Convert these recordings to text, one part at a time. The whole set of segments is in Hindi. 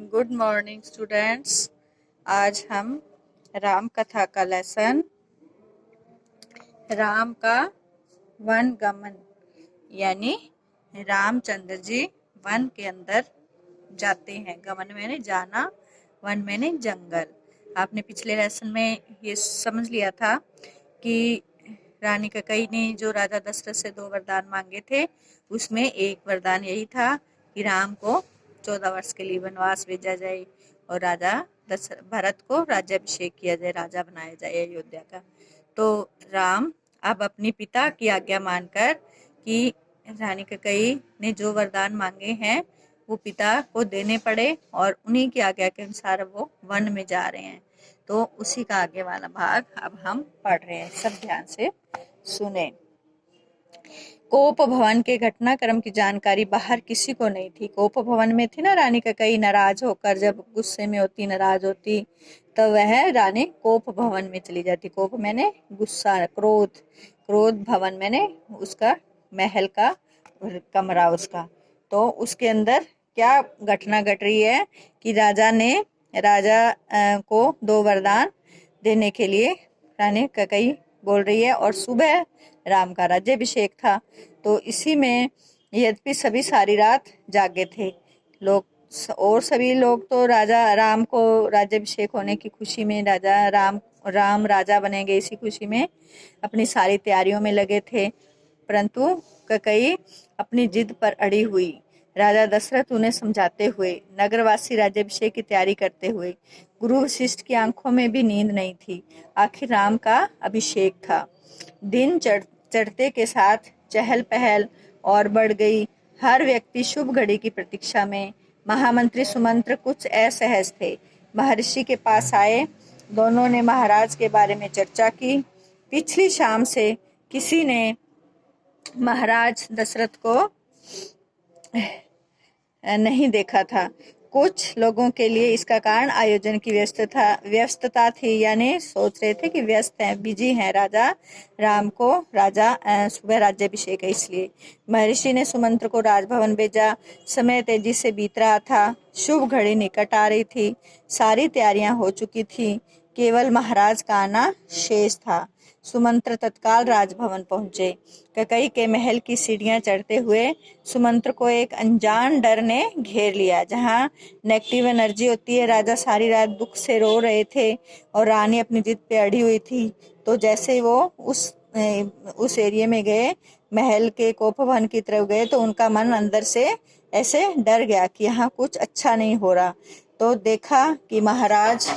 Good morning students. आज हम राम कथा का लेसन राम का वन गमन यानी रामचंद्र जी वन के अंदर जाते हैं। गमन मैंने जाना, वन मैंने जंगल। आपने पिछले लेसन में ये समझ लिया था कि रानी कैकेयी ने जो राजा दशरथ से 2 वरदान मांगे थे, उसमें एक वरदान यही था कि राम को 14 वर्ष के लिए वनवास भेजा जाए और राजा भरत को राज्याभिषेक किया जाए, राजा बनाया जाए अयोध्या का। तो राम अब अपने पिता की आज्ञा मानकर कि रानी कैकेयी ने जो वरदान मांगे हैं वो पिता को देने पड़े और उन्हीं की आज्ञा के अनुसार वो वन में जा रहे हैं। तो उसी का आगे वाला भाग अब हम पढ़ रहे हैं, सब ध्यान से सुने। कोप भवन के घटनाक्रम की जानकारी बाहर किसी को नहीं थी। कोप भवन में थी ना रानी कैकेयी, नाराज होकर जब गुस्से में होती, नाराज होती, तो वह रानी कोप भवन में चली जाती। कोप मैंने गुस्सा, क्रोध, क्रोध भवन मैंने उसका महल का कमरा उसका। तो उसके अंदर क्या घटना घट रही है कि राजा को 2 वरदान देने के लिए रानी कैकेयी बोल रही है और सुबह राम का राज्याभिषेक था। तो इसी में यद्यपि सभी सारी रात जागे थे लोग, और सभी लोग तो राजा राम को राज्याभिषेक होने की खुशी में, राम राजा बनेंगे इसी खुशी में अपनी सारी तैयारियों में लगे थे। परंतु कैकेयी अपनी जिद पर अड़ी हुई। राजा दशरथ उन्हें समझाते हुए, नगरवासी राज्याभिषेक की तैयारी करते हुए, गुरु वशिष्ठ की आंखों में भी नींद नहीं थी। आखिर राम का अभिषेक था। दिन चढ़ते के साथ चहल पहल और बढ़ गई। हर व्यक्ति शुभ घड़ी की प्रतीक्षा में। महामंत्री सुमंत्र कुछ असहज थे। महर्षि के पास आए। दोनों ने महाराज के बारे में चर्चा की। पिछली शाम से किसी ने महाराज दशरथ को नहीं देखा था। कुछ लोगों के लिए इसका कारण आयोजन की व्यस्तता थी, यानी सोच रहे थे कि व्यस्त हैं, बिजी हैं। राजा राम को सुबह राज्याभिषेक है इसलिए। महर्षि ने सुमंत्र को राजभवन भेजा। समय तेजी से बीत रहा था। शुभ घड़ी निकट आ रही थी। सारी तैयारियां हो चुकी थी, केवल महाराज का आना शेष था। सुमंत्र तत्काल राजभवन पहुंचे। कैकेयी के महल की सीढ़ियां चढ़ते हुए सुमंत्र को एक अनजान डर ने घेर लिया। जहां नेगेटिव एनर्जी होती है, राजा सारी रात दुख से रो रहे थे और रानी अपनी जिद पे अड़ी हुई थी। तो जैसे वो उस एरिया में गए, महल के कोप भवन की तरफ गए, तो उनका मन अंदर से ऐसे डर गया कि यहाँ कुछ अच्छा नहीं हो रहा। तो देखा कि महाराज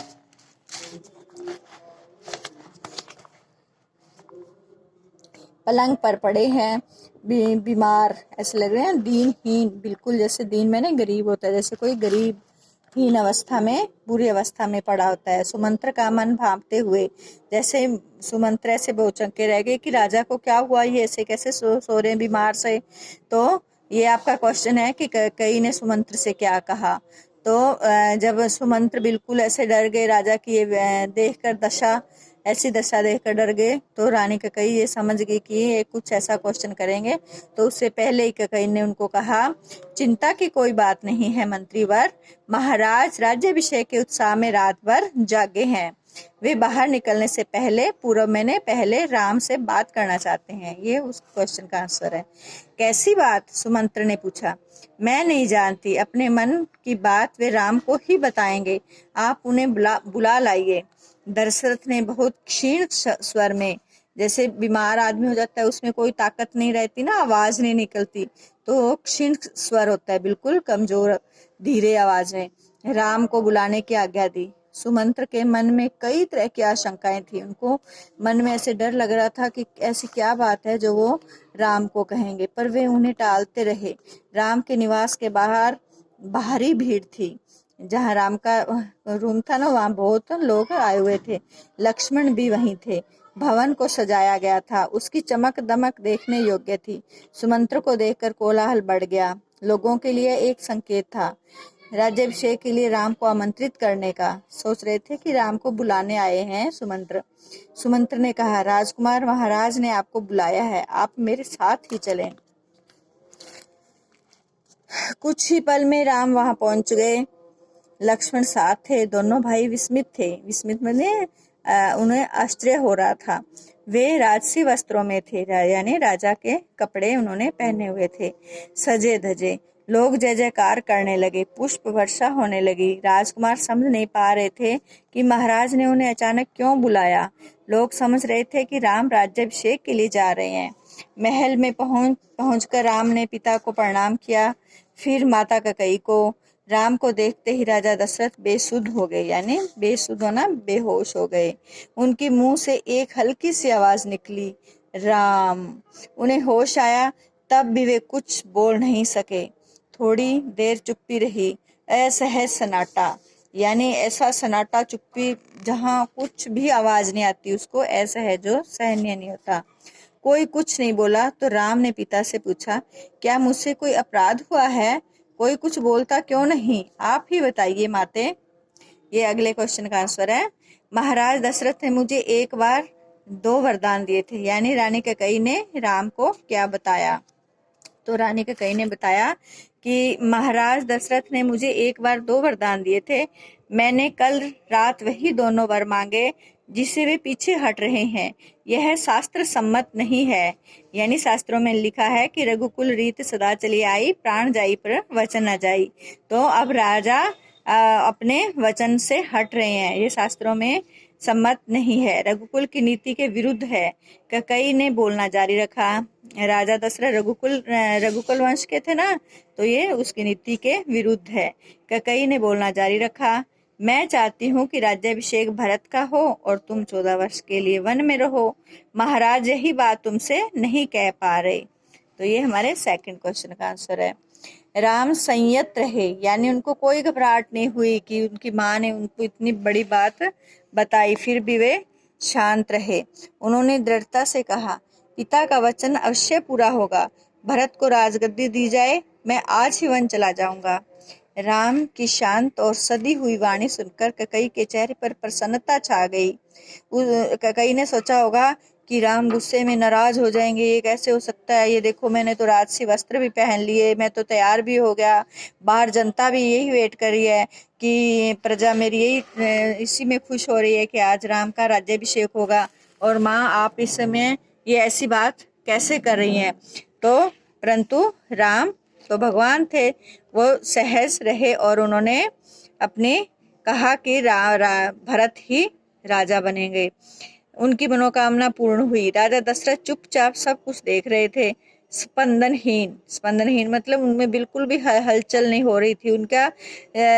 पलंग पर पड़े हैं, बीमार ऐसे लग रहे हैं, दीनहीन, बिल्कुल जैसे दीन मैंने गरीब होता है, जैसे कोई गरीब हीन अवस्था में, बुरी अवस्था में पड़ा होता है। सुमंत्र का मन भांपते हुए, जैसे सुमंत्र ऐसे बेचैन रह गए कि राजा को क्या हुआ, ये ऐसे कैसे सो रहे हैं बीमार से। तो ये आपका क्वेश्चन है कि कैकेयी ने सुमंत्र से क्या कहा। तो जब सुमंत्र बिल्कुल ऐसे डर गए, राजा की ये देखकर ऐसी दशा देखकर डर गए, तो रानी कैकेयी ये समझ गई कि ये कुछ ऐसा क्वेश्चन करेंगे। तो उससे पहले ही कैकेयी ने उनको कहा, चिंता की कोई बात नहीं है मंत्रीवर, महाराज राज्याभिषेक के उत्साह में रात भर जागे हैं। वे बाहर निकलने से पहले राम से बात करना चाहते हैं। ये उस क्वेश्चन का आंसर है। कैसी बात? सुमंत्र ने पूछा। मैं नहीं जानती, अपने मन की बात वे राम को ही बताएंगे। आप उन्हें बुला लाइए। दशरथ ने बहुत क्षीण स्वर में, जैसे बीमार आदमी हो जाता है, उसमें कोई ताकत नहीं रहती ना, आवाज नहीं निकलती, तो क्षीण स्वर होता है, बिल्कुल कमजोर धीरे आवाज में राम को बुलाने की आज्ञा दी। सुमंत्र के मन में कई तरह की आशंकाएं थी। उनको मन में ऐसे डर लग रहा था कि ऐसी क्या बात है जो वो राम को कहेंगे, पर वे उन्हें टालते रहे। राम के निवास के बाहर भारी भीड़ थी। जहाँ राम का रूम था ना, वहाँ बहुत लोग आए हुए थे। लक्ष्मण भी वहीं थे। भवन को सजाया गया था, उसकी चमक दमक देखने योग्य थी। सुमंत्र को देखकर कोलाहल बढ़ गया। लोगों के लिए एक संकेत था, राज्याभिषेक के लिए राम को आमंत्रित करने का। सोच रहे थे कि राम को बुलाने आए हैं सुमंत्र ने कहा, राजकुमार, महाराज ने आपको बुलाया है, आप मेरे साथ ही चलें। कुछ ही पल में राम वहां पहुंच गए। लक्ष्मण साथ थे। दोनों भाई विस्मित थे। विस्मित मैंने उन्हें आश्चर्य हो रहा था। वे राजसी वस्त्रों में थे, यानी राजा के कपड़े उन्होंने पहने हुए थे। सजे धजे लोग जय जयकार करने लगे। पुष्प वर्षा होने लगी। राजकुमार समझ नहीं पा रहे थे कि महाराज ने उन्हें अचानक क्यों बुलाया। लोग समझ रहे थे कि राम राज्याभिषेक के लिए जा रहे हैं। महल में पहुंचकर राम ने पिता को प्रणाम किया, फिर माता कैकेयी को। राम को देखते ही राजा दशरथ बेसुध हो गए, यानी बेसुध होना, बेहोश हो गए। उनके मुंह से एक हल्की सी आवाज निकली, राम। उन्हें होश आया, तब भी वे कुछ बोल नहीं सके। थोड़ी देर चुप्पी रही। असहज सन्नाटा, यानी ऐसा सन्नाटा, चुप्पी जहाँ कुछ भी आवाज नहीं आती, उसको असहज जो सहनीय नहीं होता। कोई कुछ नहीं बोला तो राम ने पिता से पूछा, क्या मुझसे कोई अपराध हुआ है? कोई कुछ बोलता क्यों नहीं? आप ही बताइए माते। ये अगले क्वेश्चन का आंसर है। महाराज दशरथ ने मुझे एक बार 2 वरदान दिए थे, यानी रानी कैकेयी ने राम को क्या बताया? तो रानी कैकेयी ने बताया कि महाराज दशरथ ने मुझे एक बार 2 वरदान दिए थे। मैंने कल रात वही दोनों वर मांगे जिससे वे पीछे हट रहे हैं। यह शास्त्र सम्मत नहीं है, यानी शास्त्रों में लिखा है कि रघुकुल रीत सदा चली आई, प्राण जाई पर वचन न जाई। तो अब राजा अपने वचन से हट रहे हैं, ये शास्त्रों में सम्मत नहीं है, रघुकुल की नीति के विरुद्ध है। कैकेयी ने बोलना जारी रखा। राजा दशरथ रघुकुल वंश के थे ना, तो ये उसकी नीति के विरुद्ध है। कैकेयी ने बोलना जारी रखा, मैं चाहती हूँ कि राज्याभिषेक भरत का हो और तुम 14 वर्ष के लिए वन में रहो। महाराज यही बात तुमसे नहीं कह पा रहे। तो ये हमारे सेकंड क्वेश्चन का आंसर है। राम संयत रहे, यानी उनको कोई घबराहट नहीं हुई कि उनकी माँ ने उनको इतनी बड़ी बात बताई, फिर भी वे शांत रहे। उन्होंने दृढ़ता से कहा, पिता का वचन अवश्य पूरा होगा। भरत को राजगद्दी दी जाए, मैं आज ही वन चला जाऊंगा। राम की शांत और सदी हुई वाणी सुनकर कैकेयी के चेहरे पर प्रसन्नता छा गई। कैकेयी ने सोचा होगा कि राम गुस्से में नाराज हो जाएंगे, ये कैसे हो सकता है? ये देखो, मैंने तो राजसी वस्त्र भी पहन लिए, मैं तो तैयार भी हो गया, बाहर जनता भी यही वेट कर रही है कि प्रजा मेरी यही इसी में खुश हो रही है कि आज राम का राज्याभिषेक होगा, और माँ आप इस समय ये ऐसी बात कैसे कर रही हैं? तो परंतु राम तो भगवान थे, वो सहज रहे और उन्होंने अपने कहा कि भरत ही राजा बनेंगे। उनकी मनोकामना पूर्ण हुई। राजा दशरथ चुपचाप सब कुछ देख रहे थे, स्पंदनहीन मतलब उनमें बिल्कुल भी हलचल नहीं हो रही थी। उनका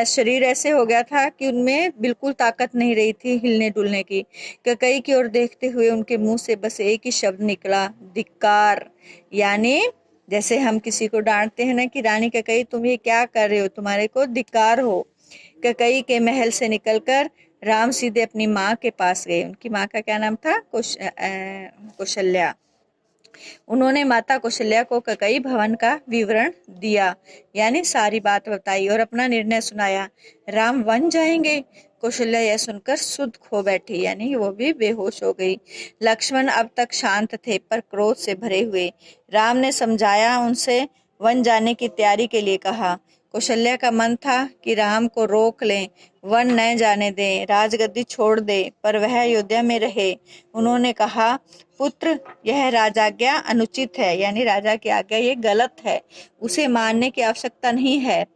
शरीर ऐसे हो गया था कि उनमें बिल्कुल ताकत नहीं रही थी हिलने डुलने की। कैकेयी की ओर देखते हुए उनके मुंह से बस एक ही शब्द निकला, धिक्कार। यानी जैसे हम किसी को डांटते हैं ना कि रानी कैकेयी तुम ये क्या कर रहे हो, तुम्हारे को धिक्कार हो। कैकेयी के महल से निकलकर राम सीधे अपनी माँ के पास गए। उनकी माँ का क्या नाम था? कौशल्या। उन्होंने माता कौशल्या को कैकेयी भवन का विवरण दिया, यानी सारी बात बताई और अपना निर्णय सुनाया। राम वन जाएंगे? कौशल्या यह सुनकर सुध खो बैठी, यानी वो भी बेहोश हो गई। लक्ष्मण अब तक शांत थे पर क्रोध से भरे हुए। राम ने समझाया, उनसे वन जाने की तैयारी के लिए कहा। कौशल्या का मन था कि राम को रोक लें, वन न जाने दें, राजगद्दी छोड़ दे, पर वह अयोध्या में रहे। उन्होंने कहा, पुत्र यह राजाज्ञा अनुचित है, यानी राजा की आज्ञा ये गलत है, उसे मानने की आवश्यकता नहीं है।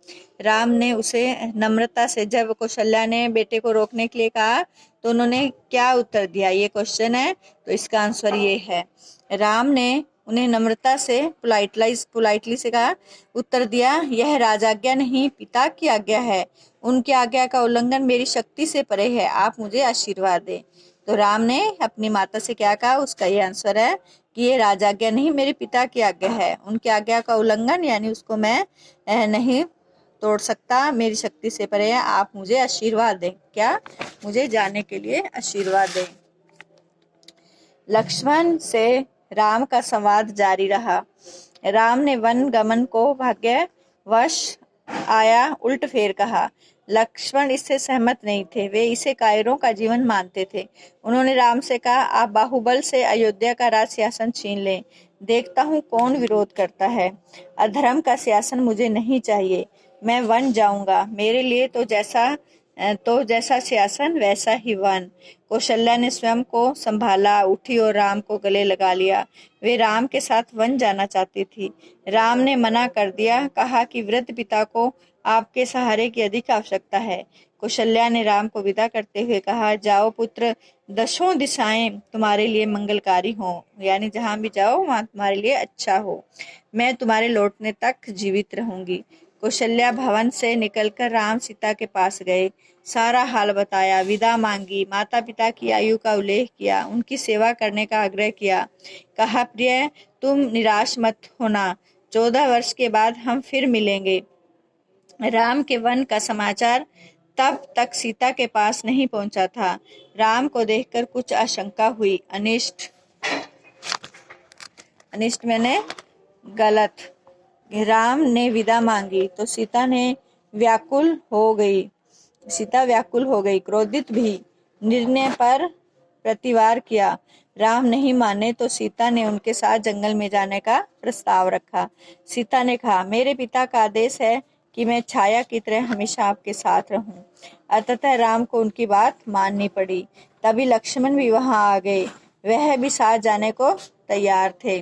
राम ने उसे नम्रता से, जब कौशल्या ने बेटे को रोकने के लिए कहा तो उन्होंने क्या उत्तर दिया, ये क्वेश्चन है, तो इसका आंसर ये है। राम ने उन्हें नम्रता से पोलाइटली से कहा, उत्तर दिया, यह राजाज्ञा नहीं पिता की आज्ञा है, उनकी आज्ञा का उल्लंघन मेरी शक्ति से परे है, आप मुझे आशीर्वाद दें। तो राम ने अपनी माता से क्या कहा, उसका ये आंसर है कि ये राजाज्ञा नहीं मेरे पिता की आज्ञा है, उनकी आज्ञा का उल्लंघन यानी उसको मैं नहीं तोड़ सकता, मेरी शक्ति से परे है, आप मुझे आशीर्वाद दें। क्या? मुझे जाने के लिए आशीर्वाद दें। लक्ष्मण से राम का संवाद जारी रहा। राम ने वन गमन को भाग्यवश आया उल्ट फेर कहा। लक्ष्मण इससे सहमत नहीं थे, वे इसे कायरों का जीवन मानते थे। उन्होंने राम से कहा, आप बाहुबल से अयोध्या का राज सिंहासन छीन लें, देखता हूँ कौन विरोध करता है। अधर्म का सिंहासन मुझे नहीं चाहिए। मैं वन जाऊंगा, मेरे लिए तो जैसा सिंहासन वैसा ही वन। कौशल्या ने स्वयं को संभाला, उठी और राम को गले लगा लिया। वे राम के साथ वन जाना चाहती थी। राम ने मना कर दिया, कहा कि वृद्ध पिता को आपके सहारे की अधिक आवश्यकता है। कौशल्या ने राम को विदा करते हुए कहा, जाओ पुत्र, दसों दिशाएं तुम्हारे लिए मंगलकारी हों, यानी जहां भी जाओ वहां तुम्हारे लिए अच्छा हो। मैं तुम्हारे लौटने तक जीवित रहूंगी। कौशल्या भवन से निकलकर राम सीता के पास गए, सारा हाल बताया, विदा मांगी, माता पिता की आयु का उल्लेख किया, उनकी सेवा करने का आग्रह किया। कहा, प्रिय, तुम निराश मत होना, 14 वर्ष के बाद हम फिर मिलेंगे। राम के वन का समाचार तब तक सीता के पास नहीं पहुंचा था। राम को देखकर कुछ आशंका हुई। अनिष्ट मैंने गलत। राम ने विदा मांगी तो सीता व्याकुल हो गई, क्रोधित भी। निर्णय पर प्रतिवार किया। राम नहीं माने तो सीता ने उनके साथ जंगल में जाने का प्रस्ताव रखा। सीता ने कहा, मेरे पिता का आदेश है कि मैं छाया की तरह हमेशा आपके साथ रहूं। अतः राम को उनकी बात माननी पड़ी। तभी लक्ष्मण भी वहां आ गए, वह भी साथ जाने को तैयार थे।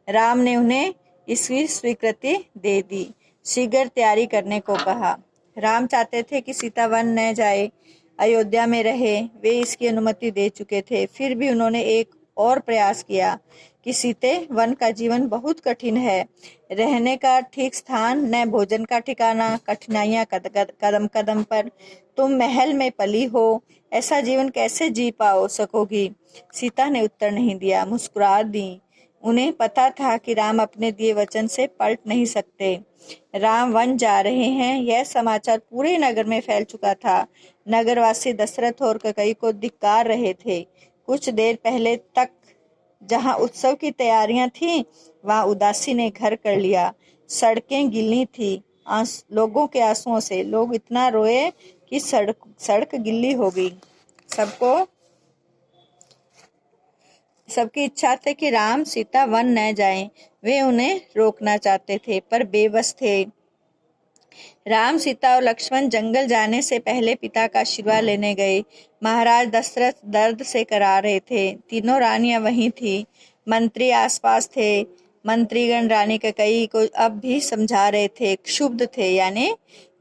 राम ने उन्हें इसकी स्वीकृति दे दी, शीघ्र तैयारी करने को कहा। राम चाहते थे कि सीता वन न जाए, अयोध्या में रहे। वे इसकी अनुमति दे चुके थे, फिर भी उन्होंने एक और प्रयास किया कि सीते, वन का जीवन बहुत कठिन है, रहने का ठीक स्थान न भोजन का ठिकाना, कठिनाइयां कदम कदम पर। तुम महल में पली हो, ऐसा जीवन कैसे जी सकोगी? सीता ने उत्तर नहीं दिया, मुस्कुरा दी। उन्हें पता था कि राम अपने दिए वचन से पलट नहीं सकते। राम वन जा रहे हैं, यह समाचार पूरे नगर में फैल चुका था। नगरवासी दशरथ और कैकेयी को धिक्कार रहे थे। कुछ देर पहले तक जहां उत्सव की तैयारियां थीं, वहां उदासी ने घर कर लिया। सड़कें गिल्ली थी लोगों के आंसुओं से। लोग इतना रोए कि सड़क गिल्ली हो गई। सबकी इच्छा थी कि राम सीता वन न जाएं। वे उन्हें रोकना चाहते थे पर बेबस थे। राम, सीता और लक्ष्मण जंगल जाने से पहले पिता का आशीर्वाद लेने गए। महाराज दशरथ दर्द से करा रहे थे। तीनों रानियां वहीं थी, मंत्री आसपास थे। मंत्रीगण रानी कैकेयी को अब भी समझा रहे थे। क्षुब्ध थे, यानी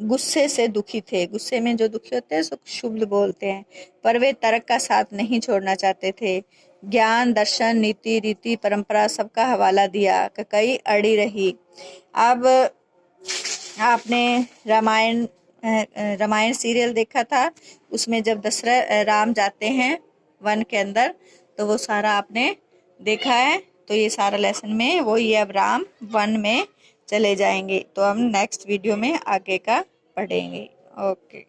गुस्से से दुखी थे। गुस्से में जो दुखी होते हैं उसको क्षुब्ध बोलते हैं। पर वे तर्क का साथ नहीं छोड़ना चाहते थे। ज्ञान, दर्शन, नीति, रीति, परंपरा सबका हवाला दिया। कैकेयी अड़ी रही। अब आपने रामायण सीरियल देखा था, उसमें जब राम जाते हैं वन के अंदर, तो वो सारा आपने देखा है। तो ये सारा लेसन में वो ये अब राम वन में चले जाएंगे। तो हम नेक्स्ट वीडियो में आगे का पढ़ेंगे। ओके।